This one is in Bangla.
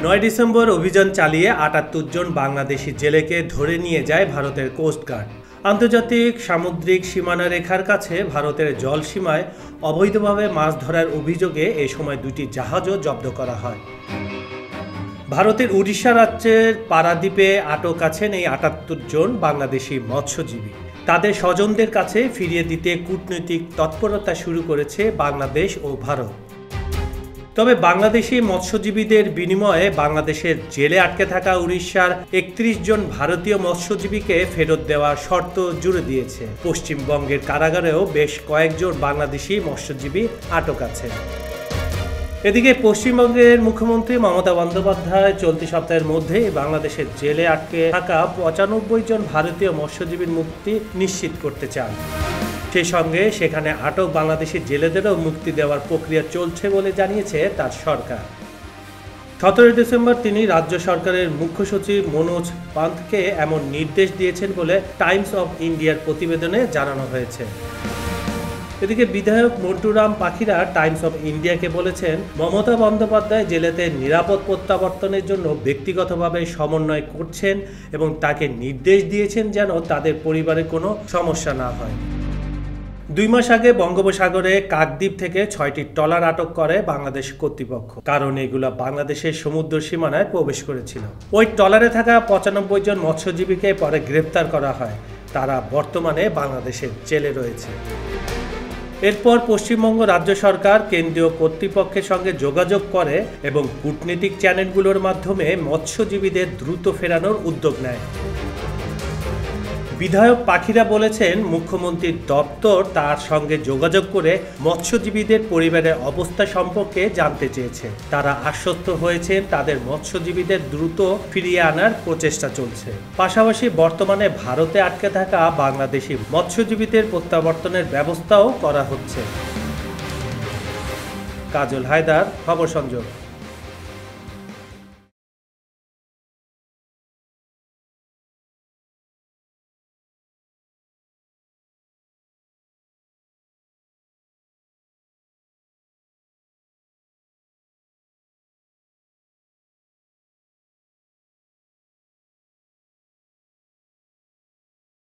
৯ ডিসেম্বর অভিযান চালিয়ে ৭৮ জন বাংলাদেশি জেলেকে ধরে নিয়ে যায় ভারতের কোস্টগার্ড। আন্তর্জাতিক সামুদ্রিক সীমানা রেখার কাছে ভারতের জলসীমায় অবৈধভাবে মাছ ধরার অভিযোগে এ সময় দুটি জাহাজও জব্দ করা হয়। ভারতের উড়িষ্যা রাজ্যের পারাদ্বীপে আটক আছেন এই ৭৮ জন বাংলাদেশি মৎস্যজীবী। তাদের স্বজনদের কাছে ফিরিয়ে দিতে কূটনৈতিক তৎপরতা শুরু করেছে বাংলাদেশ ও ভারত। তবে বাংলাদেশি মৎস্যজীবীদের বিনিময়ে বাংলাদেশের জেলে আটকে থাকা উড়িষ্যার ৩১ জন ভারতীয় মৎস্যজীবীকে ফেরত দেওয়ার শর্ত জুড়ে দিয়েছে। পশ্চিমবঙ্গের কারাগারেও বেশ কয়েকজন বাংলাদেশি মৎস্যজীবী আটক আছেন। এদিকে পশ্চিমবঙ্গের মুখ্যমন্ত্রী মমতা বন্দ্যোপাধ্যায় চলতি সপ্তাহের মধ্যেই বাংলাদেশের জেলে আটকে থাকা ৯৫ জন ভারতীয় মৎস্যজীবীর মুক্তি নিশ্চিত করতে চান। সেই সঙ্গে সেখানে আটক বাংলাদেশি জেলেদেরও মুক্তি দেওয়ার প্রক্রিয়া চলছে বলে জানিয়েছে তার সরকার। ১৭ ডিসেম্বর তিনি রাজ্য সরকারের মুখ্য সচিব মনোজ পান্থকে এমন নির্দেশ দিয়েছেন বলে টাইমস অফ ইন্ডিয়ার প্রতিবেদনে জানানো হয়েছে। এদিকে বিধায়ক মন্টুরাম পাখিরা টাইমস অফ ইন্ডিয়াকে বলেছেন, মমতা বন্দ্যোপাধ্যায় জেলেতে নিরাপদ প্রত্যাবর্তনের জন্য ব্যক্তিগতভাবে সমন্বয় করছেন এবং তাকে নির্দেশ দিয়েছেন যেন তাদের পরিবারে কোনো সমস্যা না হয়। ২ মাস আগে বঙ্গোপসাগরে কাকদ্বীপ থেকে ৬টি ট্রলার আটক করে বাংলাদেশ কর্তৃপক্ষ, কারণ এগুলো বাংলাদেশের সমুদ্র সীমানায় প্রবেশ করেছিল। ওই ট্রলারে থাকা ৯৫ জন মৎস্যজীবীকে পরে গ্রেপ্তার করা হয়। তারা বর্তমানে বাংলাদেশের জেলে রয়েছে। এরপর পশ্চিমবঙ্গ রাজ্য সরকার কেন্দ্রীয় কর্তৃপক্ষের সঙ্গে যোগাযোগ করে এবং কূটনীতিক চ্যানেলগুলোর মাধ্যমে মৎস্যজীবীদের দ্রুত ফেরানোর উদ্যোগ নেয়। বিধায়ক পাখিরা বলেছেন, মুখ্যমন্ত্রীর দপ্তর তার সঙ্গে যোগাযোগ করে মৎস্যজীবীদের পরিবারের অবস্থা সম্পর্কে জানতে চেয়েছে। তারা আশ্বস্ত হয়েছেন তাদের মৎস্যজীবীদের দ্রুত ফিরিয়ে আনার প্রচেষ্টা চলছে। পাশাপাশি বর্তমানে ভারতে আটকে থাকা বাংলাদেশি মৎস্যজীবীদের প্রত্যাবর্তনের ব্যবস্থাও করা হচ্ছে। কাজল হায়দার, খবর সংযোগ।